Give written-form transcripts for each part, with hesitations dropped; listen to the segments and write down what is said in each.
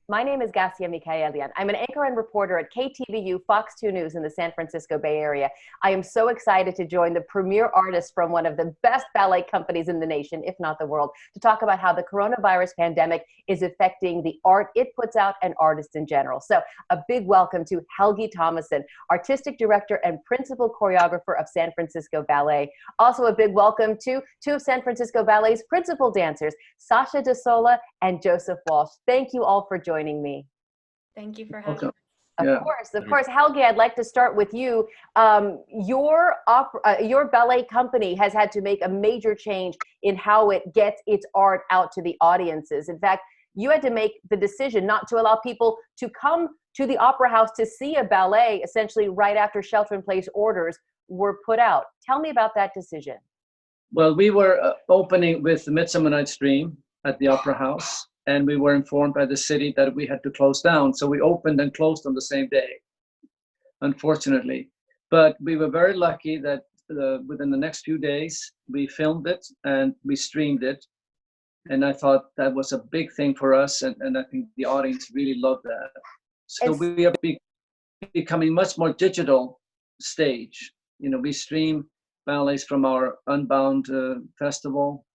My name is Gassia Mikaelian. I'm an anchor and reporter at KTVU Fox 2 News in the San Francisco Bay Area. I am so excited to join the premier artist from one of the best ballet companies in the nation, if not the world, to talk about how the coronavirus pandemic is affecting the art it puts out and artists in general. So a big welcome to Helgi Thomasson, artistic director and principal choreographer of San Francisco Ballet. Also a big welcome to two of San Francisco Ballet's principal dancers, Sasha De Sola and Joseph Walsh. Thank you all for joining me. Thank you for having me. Of course. Helgi, I'd like to start with you. Your ballet company has had to make a major change in how it gets its art out to the audiences. In fact, you had to make the decision not to allow people to come to the Opera House to see a ballet essentially right after shelter-in-place orders were put out. Tell me about that decision. Well, we were opening with Midsummer Night's Dream at the Opera House, and we were informed by the city that we had to close down. So we opened and closed on the same day, unfortunately. But we were very lucky that within the next few days, we filmed it and we streamed it. And I thought that was a big thing for us, and I think the audience really loved that. So we are becoming much more digital stage. You know, we stream ballets from our Unbound festival.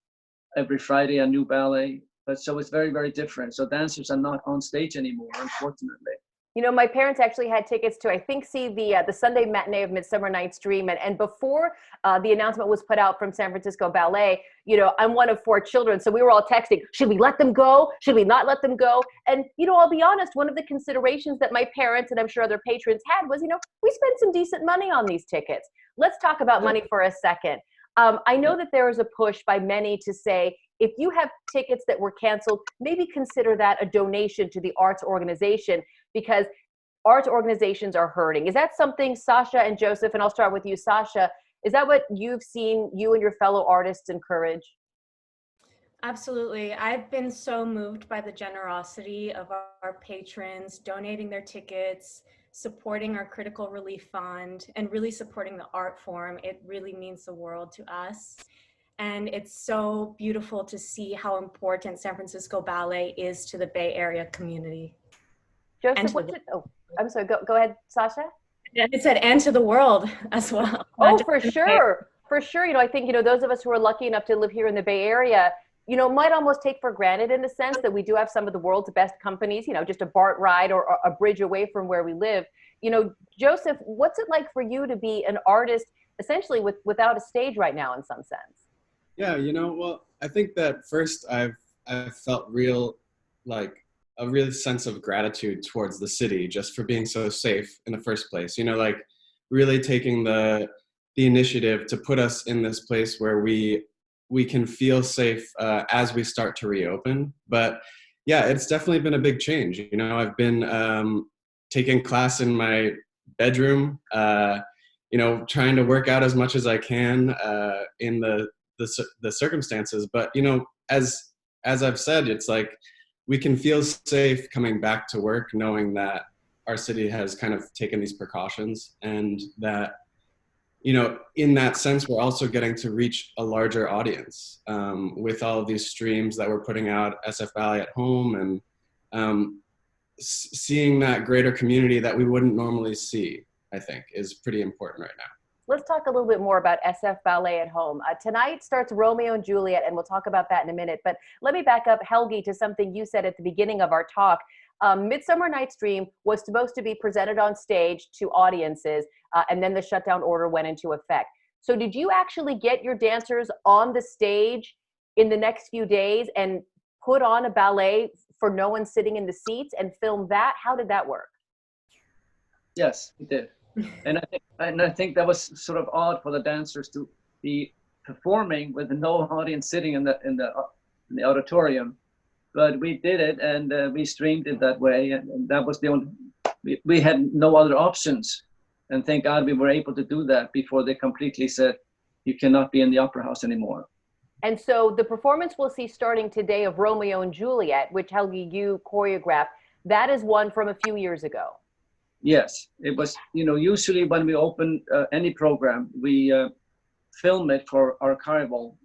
Every Friday, a new ballet. But so it's very, very different. So dancers are not on stage anymore, unfortunately. You know, my parents actually had tickets to, I think, see the Sunday matinee of Midsummer Night's Dream. And before the announcement was put out from San Francisco Ballet, you know, I'm one of 4 children. So we were all texting, should we let them go? Should we not let them go? And, you know, I'll be honest, one of the considerations that my parents and I'm sure other patrons had was, you know, we spent some decent money on these tickets. Let's talk about money for a second. I know that there is a push by many to say, if you have tickets that were canceled, maybe consider that a donation to the arts organization, because arts organizations are hurting. Is that something, Sasha and Joseph, and I'll start with you, Sasha, is that what you've seen you and your fellow artists encourage? Absolutely. I've been so moved by the generosity of our patrons, donating their tickets, supporting our critical relief fund, and really supporting the art form. It really means the world to us. And it's so beautiful to see how important San Francisco Ballet is to the Bay Area community. Joseph, I'm sorry, go ahead, Sasha. It said, and to the world as well. Oh, for sure. For sure. You know, I think, you know, those of us who are lucky enough to live here in the Bay Area, you know, might almost take for granted in the sense that we do have some of the world's best companies, you know, just a BART ride or a bridge away from where we live. You know, Joseph, what's it like for you to be an artist essentially without a stage right now in some sense? Yeah, you know, well, I think that first I've felt a real sense of gratitude towards the city just for being so safe in the first place. You know, like really taking the initiative to put us in this place where we can feel safe as we start to reopen. But yeah, it's definitely been a big change. You know, I've been taking class in my bedroom, you know, trying to work out as much as I can in the circumstances. But, you know, as I've said, it's like we can feel safe coming back to work knowing that our city has kind of taken these precautions, and that, you know, in that sense, we're also getting to reach a larger audience with all of these streams that we're putting out, SF Ballet at Home, and seeing that greater community that we wouldn't normally see, I think, is pretty important right now. Let's talk a little bit more about SF Ballet at Home. Tonight starts Romeo and Juliet, and we'll talk about that in a minute. But let me back up, Helgi, to something you said at the beginning of our talk. Midsummer Night's Dream was supposed to be presented on stage to audiences, and then the shutdown order went into effect. So did you actually get your dancers on the stage in the next few days and put on a ballet for no one sitting in the seats and film that? How did that work? Yes, we did. And I think that was sort of odd for the dancers to be performing with no audience sitting in the auditorium, but we did it, and we streamed it that way, and that was the only. We had no other options, and thank God we were able to do that before they completely said you cannot be in the Opera House anymore. And so the performance we'll see starting today of Romeo and Juliet, which Helgi, you choreographed, that is one from a few years ago. Yes, it was, you know, usually when we open any program, we film it for archival,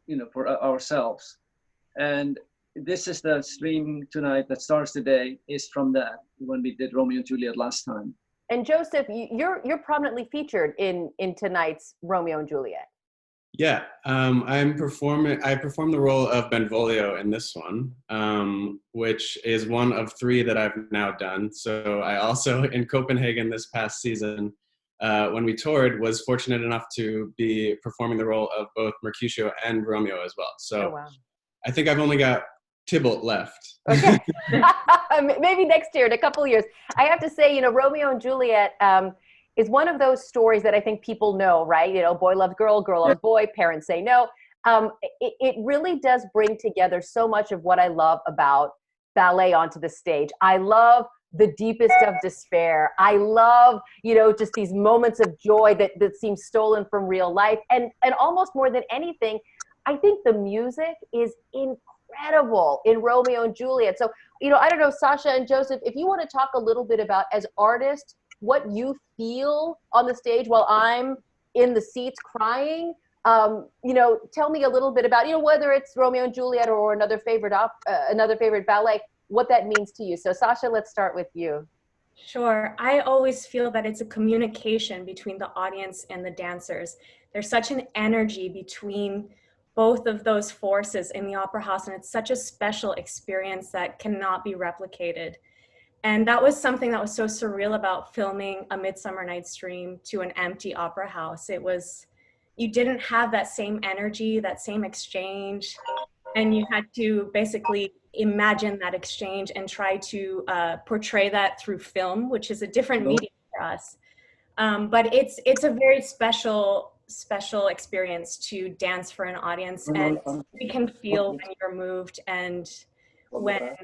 you know, for ourselves. And this is the stream tonight that starts today is from that, when we did Romeo and Juliet last time. And Joseph, you're prominently featured in tonight's Romeo and Juliet. Yeah, I perform the role of Benvolio in this one, which is one of 3 that I've now done. So I also, in Copenhagen this past season, when we toured, was fortunate enough to be performing the role of both Mercutio and Romeo as well. So Oh, wow. I think I've only got Tybalt left. Okay. Maybe next year, in a couple of years. I have to say, Romeo and Juliet is one of those stories that I think people know, right? Boy loves girl, girl loves boy, parents say no. It really does bring together so much of what I love about ballet onto the stage. I love the deepest of despair. I love, just these moments of joy that seem stolen from real life. And almost more than anything, I think the music is incredible in Romeo and Juliet. So, I don't know, Sasha and Joseph, if you want to talk a little bit about, as artists, what you feel on the stage while I'm in the seats crying, tell me a little bit about, whether it's Romeo and Juliet or another favorite ballet, what that means to you. So Sasha, let's start with you. Sure. I always feel that it's a communication between the audience and the dancers. There's such an energy between both of those forces in the opera house, and it's such a special experience that cannot be replicated. And that was something that was so surreal about filming A Midsummer Night's Dream to an empty opera house. You didn't have that same energy, that same exchange, and you had to basically imagine that exchange and try to portray that through film, which is a different medium for us. But it's a very special experience to dance for an audience, and you can feel when you're moved and when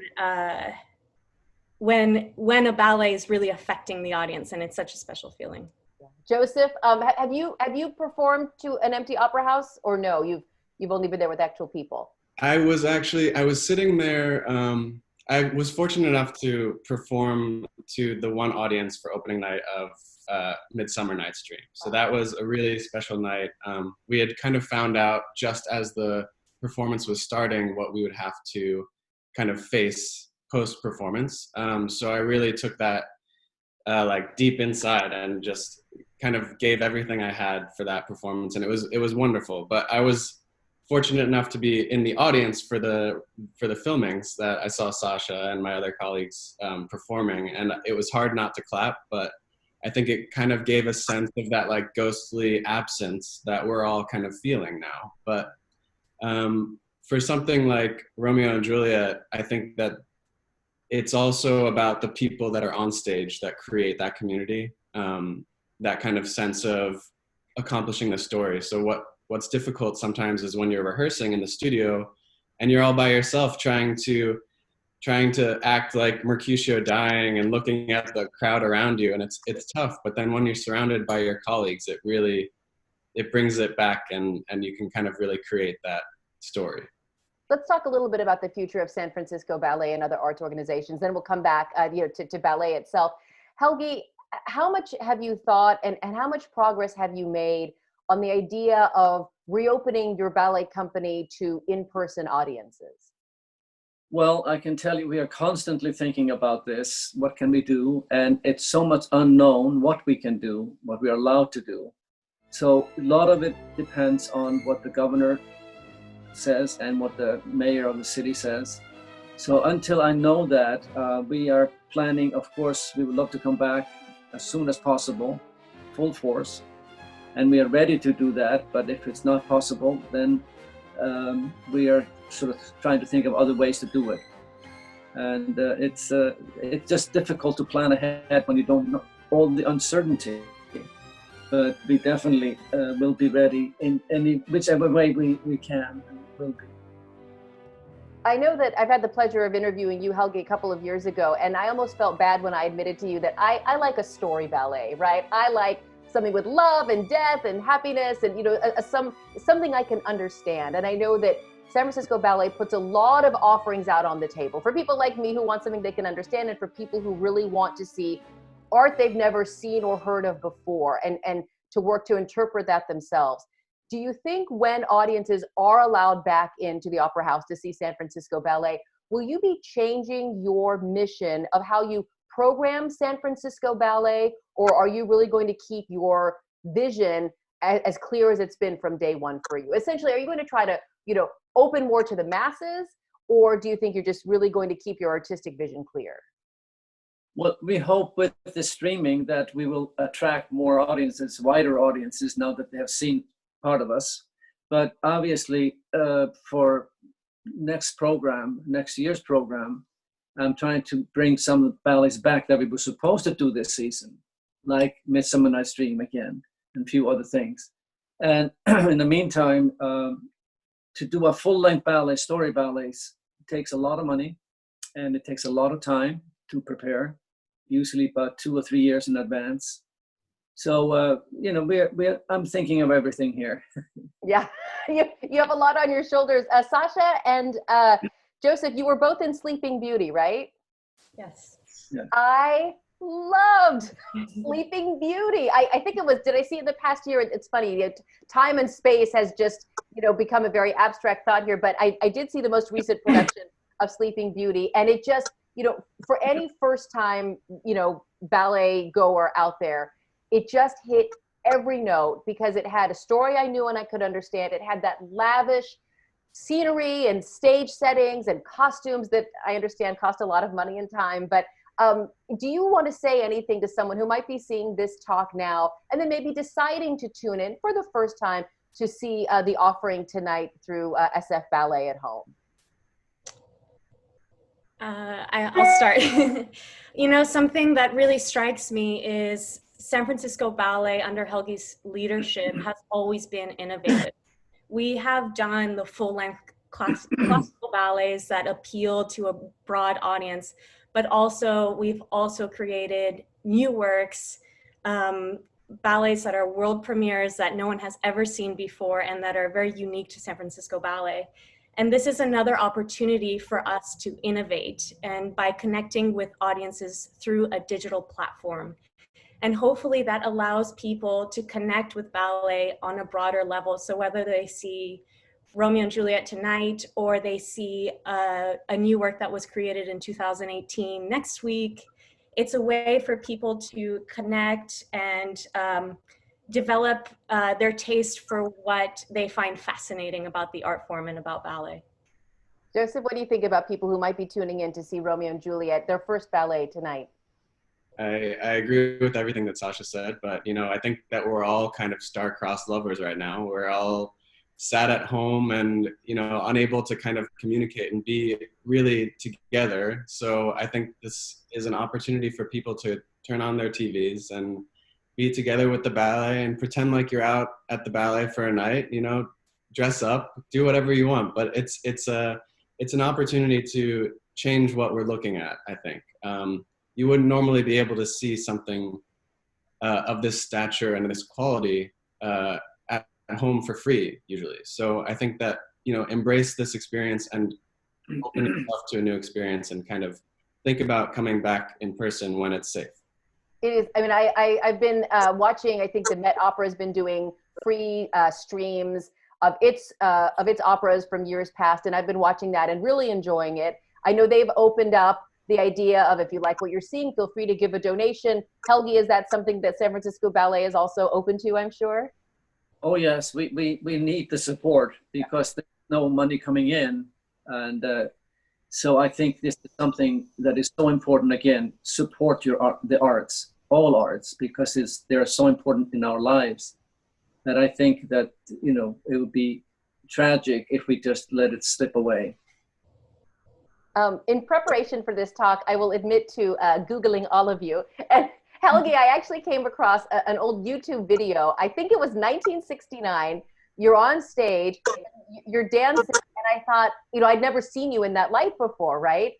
a ballet is really affecting the audience, and it's such a special feeling. Joseph, have you performed to an empty opera house, or no? You've only been there with actual people. I was sitting there. I was fortunate enough to perform to the one audience for opening night of Midsummer Night's Dream. So that was a really special night. We had kind of found out just as the performance was starting what we would have to kind of face post-performance. So I really took that like deep inside and just kind of gave everything I had for that performance, and it was wonderful. But I was fortunate enough to be in the audience for the filmings that I saw Sasha and my other colleagues performing, and it was hard not to clap, but I think it kind of gave a sense of that like ghostly absence that we're all kind of feeling now. But for something like Romeo and Juliet, I think that it's also about the people that are on stage that create that community, that kind of sense of accomplishing the story. So what's difficult sometimes is when you're rehearsing in the studio and you're all by yourself trying to act like Mercutio dying and looking at the crowd around you, and it's tough. But then when you're surrounded by your colleagues, it brings it back, and you can kind of really create that story. Let's talk a little bit about the future of San Francisco Ballet and other arts organizations. Then we'll come back to ballet itself. Helgi, how much have you thought and how much progress have you made on the idea of reopening your ballet company to in-person audiences? Well, I can tell you we are constantly thinking about this. What can we do? And it's so much unknown what we can do, what we are allowed to do. So a lot of it depends on what the governor says and what the mayor of the city says. So until I know that, we are planning, of course, we would love to come back as soon as possible, full force. And we are ready to do that. But if it's not possible, then we are sort of trying to think of other ways to do it. And it's just difficult to plan ahead when you don't know all the uncertainty. But we definitely will be ready in whichever way we can and will be. I know that I've had the pleasure of interviewing you, Helgi, a couple of years ago, and I almost felt bad when I admitted to you that I like a story ballet, right? I like something with love and death and happiness and, something I can understand. And I know that San Francisco Ballet puts a lot of offerings out on the table for people like me who want something they can understand, and for people who really want to see art they've never seen or heard of before, and to work to interpret that themselves. do you think when audiences are allowed back into the Opera House to see San Francisco Ballet, will you be changing your mission of how you program San Francisco Ballet, or are you really going to keep your vision as clear as it's been from day one for you? Essentially, are you going to try to, open more to the masses, or do you think you're just really going to keep your artistic vision clear? Well, we hope with the streaming that we will attract more audiences, wider audiences, now that they have seen part of us. But obviously, for next year's program, I'm trying to bring some of the ballets back that we were supposed to do this season, like Midsummer Night's Dream again, and a few other things. And in the meantime, to do a full-length ballet, story ballets, it takes a lot of money, and it takes a lot of time to prepare, usually about 2 or 3 years in advance. So, I'm thinking of everything here. Yeah, you have a lot on your shoulders. Sasha and Joseph, you were both in Sleeping Beauty, right? Yes. Yeah. I loved Sleeping Beauty. I think it was, did I see in the past year? It's funny, time and space has just, become a very abstract thought here, but I did see the most recent production of Sleeping Beauty, and it just, for any first time, ballet goer out there, it just hit every note because it had a story I knew and I could understand. It had that lavish scenery and stage settings and costumes that I understand cost a lot of money and time. But do you want to say anything to someone who might be seeing this talk now and then maybe deciding to tune in for the first time to see the offering tonight through SF Ballet at home? I'll start. Something that really strikes me is San Francisco Ballet under Helgi's leadership has always been innovative. We have done the full-length classical ballets that appeal to a broad audience, but we've also created new works, ballets that are world premieres that no one has ever seen before and that are very unique to San Francisco Ballet. And this is another opportunity for us to innovate, and by connecting with audiences through a digital platform. And hopefully that allows people to connect with ballet on a broader level. So whether they see Romeo and Juliet tonight, or they see a new work that was created in 2018 next week, it's a way for people to connect and develop their taste for what they find fascinating about the art form and about ballet. Joseph, what do you think about people who might be tuning in to see Romeo and Juliet, their first ballet tonight? I agree with everything that Sasha said, but I think that we're all kind of star-crossed lovers right now. We're all sat at home and unable to kind of communicate and be really together. So I think this is an opportunity for people to turn on their TVs and be together with the ballet and pretend like you're out at the ballet for a night. Dress up, do whatever you want. But it's an opportunity to change what we're looking at, I think. You wouldn't normally be able to see something of this stature and this quality at home for free, usually. So I think that, embrace this experience and open yourself to a new experience and kind of think about coming back in person when it's safe. It is. I mean, I've been watching, I think the Met Opera has been doing free streams of its operas from years past, and I've been watching that and really enjoying it. I know they've opened up the idea of, if you like what you're seeing, feel free to give a donation. Helgi, is that something that San Francisco Ballet is also open to, I'm sure? Oh yes, we need the support because there's no money coming in. And so I think this is something that is so important. Again, support the arts, all arts, because they're so important in our lives that I think that, it would be tragic if we just let it slip away. In preparation for this talk, I will admit to Googling all of you. And Helgi, I actually came across an old YouTube video. I think it was 1969. You're on stage, you're dancing, and I thought, I'd never seen you in that light before, right?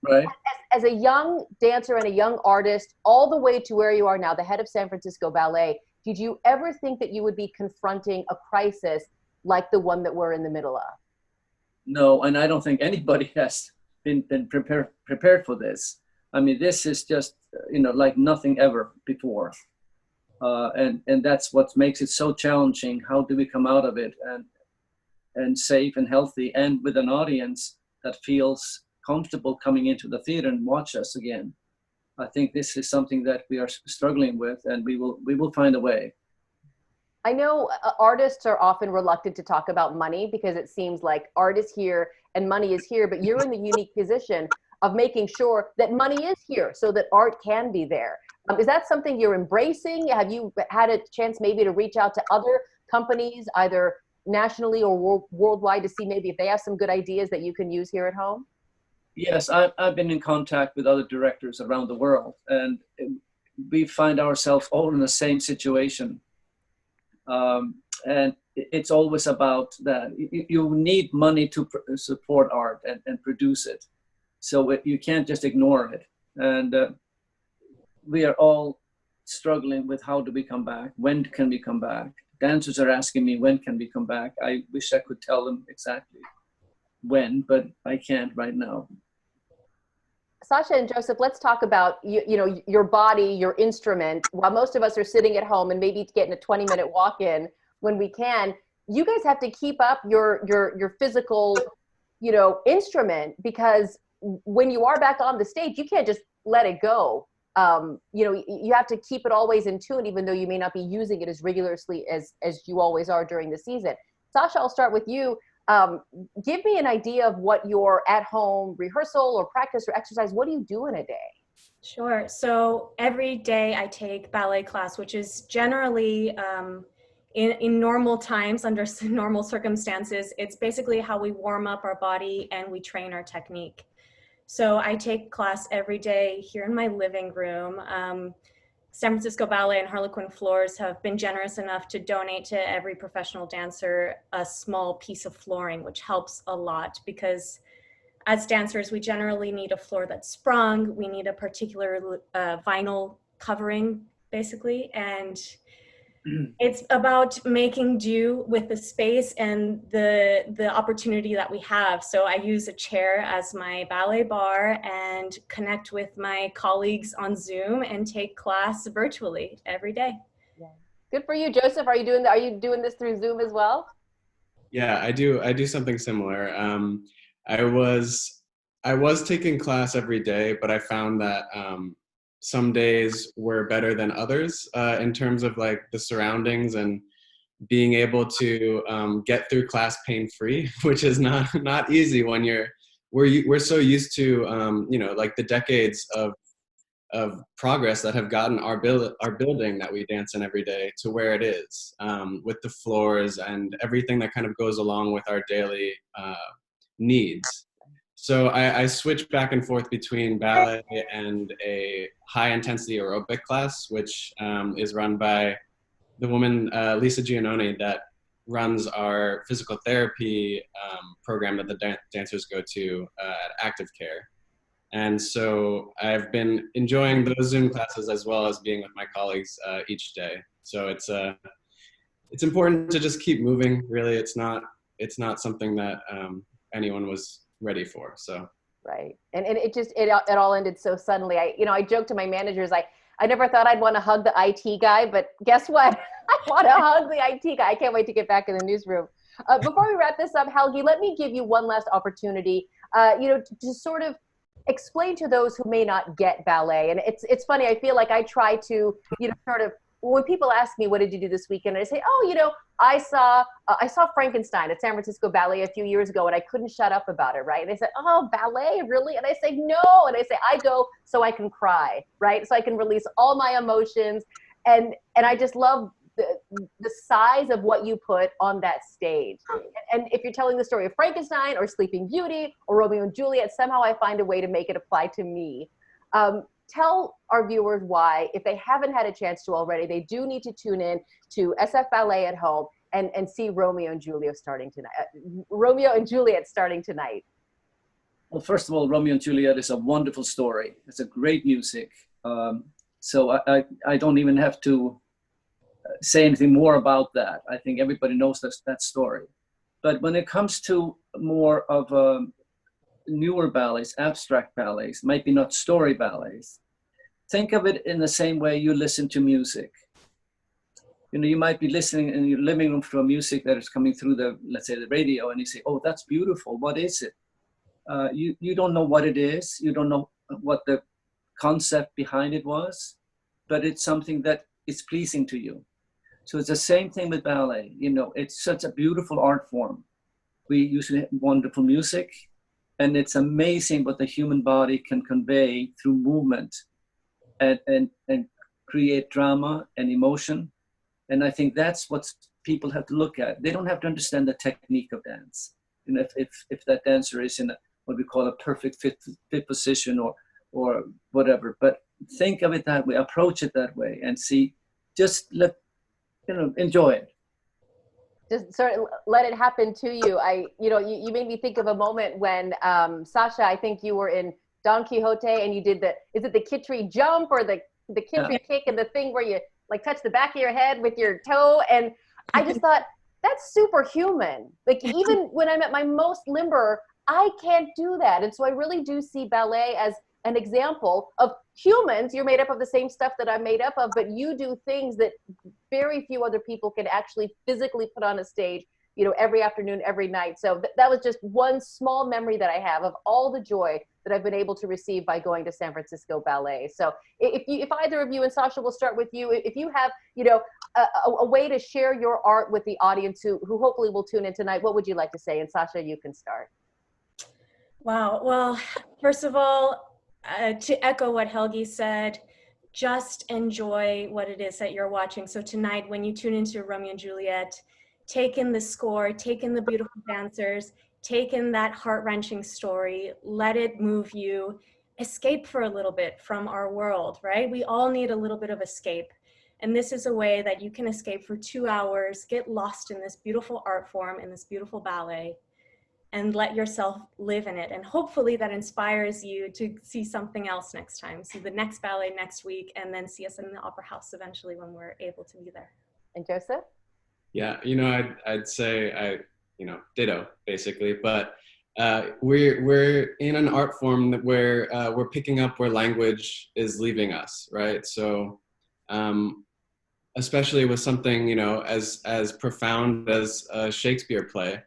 Right. As a young dancer and a young artist, all the way to where you are now, the head of San Francisco Ballet, did you ever think that you would be confronting a crisis like the one that we're in the middle of? No, and I don't think anybody has been prepared for this. I mean, this is just, like nothing ever before. And that's what makes it so challenging. How do we come out of it and safe and healthy, and with an audience that feels comfortable coming into the theater and watch us again? I think this is something that we are struggling with, and we will find a way. I know artists are often reluctant to talk about money because it seems like art is here and money is here, but you're in the unique position of making sure that money is here so that art can be there. Is that something you're embracing? Have you had a chance maybe to reach out to other companies, either nationally or worldwide, to see maybe if they have some good ideas that you can use here at home? Yes, I've been in contact with other directors around the world, and we find ourselves all in the same situation. And it's always about that. You need money to support art and produce it. So you can't just ignore it. And we are all struggling with how do we come back? When can we come back? Dancers are asking me, when can we come back? I wish I could tell them exactly when, but I can't right now. Sasha and Joseph, let's talk about your body, your instrument. While most of us are sitting at home and maybe getting a 20-minute walk-in when we can, you guys have to keep up your physical, instrument, because when you are back on the stage, you can't just let it go. You have to keep it always in tune, even though you may not be using it as rigorously as you always are during the season. Sasha, I'll start with you. Give me an idea of what your at-home rehearsal or practice or exercise, what do you do in a day? Sure. So every day I take ballet class, which is generally in normal times, under normal circumstances. It's basically how we warm up our body and we train our technique. So I take class every day here in my living room. San Francisco Ballet and Harlequin Floors have been generous enough to donate to every professional dancer a small piece of flooring, which helps a lot because as dancers, we generally need a floor that's sprung. We need a particular vinyl covering, basically. And it's about making do with the space and the opportunity that we have. So I use a chair as my ballet bar and connect with my colleagues on Zoom and take class virtually every day. Yeah. Good for you, Joseph. Are you doing this through Zoom as well? Yeah, I do something similar. I was taking class every day, but I found that some days were better than others in terms of like the surroundings and being able to get through class pain-free, which is not easy when we're so used to like the decades of progress that have gotten our building that we dance in every day to where it is, with the floors and everything that kind of goes along with our daily needs. So I switch back and forth between ballet and a high-intensity aerobic class, which is run by the woman, Lisa Giannone, that runs our physical therapy program that the dancers go to at Active Care. And so I've been enjoying those Zoom classes as well as being with my colleagues each day. So it's important to just keep moving. Really, it's not something that anyone was ready for. So right, and it all ended so suddenly. I joked to my managers, I never thought I'd want to hug the IT guy, but guess what? I want to hug the IT guy. I can't wait to get back in the newsroom. Before we wrap this up, Helgi, let me give you one last opportunity, to sort of explain to those who may not get ballet. And it's funny, I feel like I try to, sort of, when people ask me, what did you do this weekend? I say, I saw Frankenstein at San Francisco Ballet a few years ago and I couldn't shut up about it, right? And they said, oh, ballet, really? And I say, no. And I say, I go so I can cry, right? So I can release all my emotions. And I just love the size of what you put on that stage. And if you're telling the story of Frankenstein or Sleeping Beauty or Romeo and Juliet, somehow I find a way to make it apply to me. Tell our viewers why, if they haven't had a chance to already, they do need to tune in to SF Ballet at home and see Romeo and Juliet starting tonight. Well, first of all, Romeo and Juliet is a wonderful story. It's a great music. So I don't even have to say anything more about that. I think everybody knows that story. But when it comes to more of newer ballets, abstract ballets, maybe not story ballets, think of it in the same way you listen to music. You know, you might be listening in your living room to a music that is coming through the, let's say, the radio, and you say, "Oh, that's beautiful. What is it?" You don't know what it is. You don't know what the concept behind it was, but it's something that is pleasing to you. So it's the same thing with ballet. You know, it's such a beautiful art form. We usually have wonderful music, and it's amazing what the human body can convey through movement and create drama and emotion. And I think that's what people have to look at. They don't have to understand the technique of dance. You know, if that dancer is in what we call a perfect fit position or whatever, but think of it that way, approach it that way, and see, just enjoy it. Just sort of let it happen to you. You made me think of a moment when Sasha, I think you were in Don Quixote and you did is it the Kitri jump or the Kitri kick, and the thing where you like touch the back of your head with your toe, and I just thought that's superhuman. Like even when I'm at my most limber, I can't do that. And so I really do see ballet as an example of humans. You're made up of the same stuff that I'm made up of, but you do things that very few other people can actually physically put on a stage, you know, every afternoon, every night. So that was just one small memory that I have of all the joy that I've been able to receive by going to San Francisco Ballet. So if either of you, and Sasha, will start with you, if you have, you know, a way to share your art with the audience who hopefully will tune in tonight, what would you like to say? And Sasha, you can start. Wow. Well, first of all, to echo what Helgi said, just enjoy what it is that you're watching. So tonight, when you tune into Romeo and Juliet, take in the score, take in the beautiful dancers, take in that heart-wrenching story, let it move you, escape for a little bit from our world, right? We all need a little bit of escape. And this is a way that you can escape for 2 hours, get lost in this beautiful art form, in this beautiful ballet, and let yourself live in it. And hopefully that inspires you to see something else next time. See the next ballet next week, and then see us in the Opera House eventually when we're able to be there. And Joseph? Yeah, you know, I'd say ditto basically, but we're in an art form that where we're picking up where language is leaving us, right? So especially with something, you know, as profound as a Shakespeare play,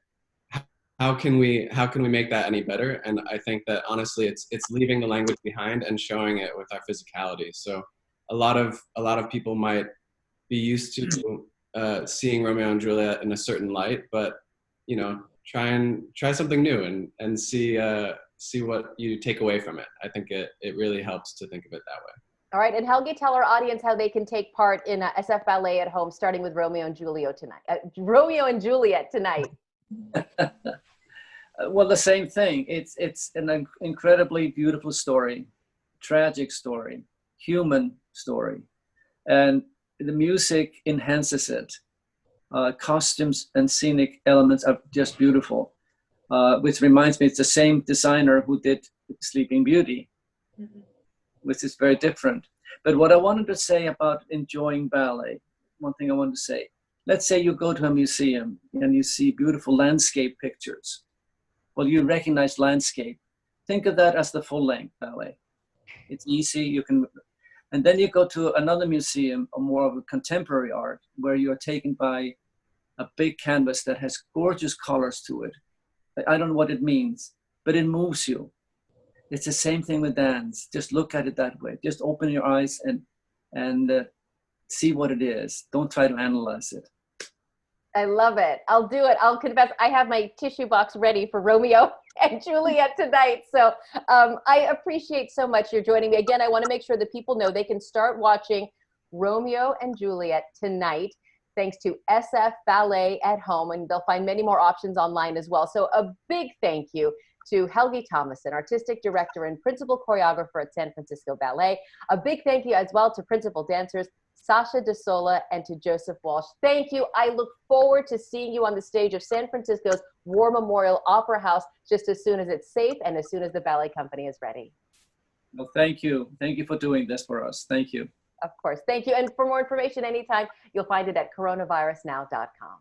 how can we make that any better? And I think that honestly, it's leaving the language behind and showing it with our physicality. So a lot of people might be used to seeing Romeo and Juliet in a certain light, but you know, try something new and see what you take away from it. I think it really helps to think of it that way. All right, and Helgi, tell our audience how they can take part in SF Ballet at Home, starting with Romeo and Juliet tonight. Romeo and Juliet tonight. Well, the same thing. It's an incredibly beautiful story, tragic story, human story, and the music enhances it. Costumes and scenic elements are just beautiful, which reminds me, it's the same designer who did Sleeping Beauty, which is very different. But what I wanted to say about enjoying ballet, one thing I wanted to say, let's say you go to a museum and you see beautiful landscape pictures. Well, you recognize landscape. Think of that as the full-length ballet. It's easy, you can, and then you go to another museum, or more of a contemporary art, where you're taken by a big canvas that has gorgeous colors to it. I don't know what it means, but it moves you. It's the same thing with dance. Just look at it that way. Just open your eyes and see what it is. Don't try to analyze it. I love it. I'll do it. I'll confess, I have my tissue box ready for Romeo and Juliet tonight. So I appreciate so much you're joining me. Again, I want to make sure that people know they can start watching Romeo and Juliet tonight, thanks to SF Ballet at Home, and they'll find many more options online as well. So a big thank you to Helgi Thomason, Artistic Director and Principal Choreographer at San Francisco Ballet. A big thank you as well to Principal Dancers Sasha De Sola and to Joseph Walsh. Thank you. I look forward to seeing you on the stage of San Francisco's War Memorial Opera House just as soon as it's safe and as soon as the ballet company is ready. Well, thank you. Thank you for doing this for us. Thank you. Of course. Thank you. And for more information anytime, you'll find it at coronavirusnow.com.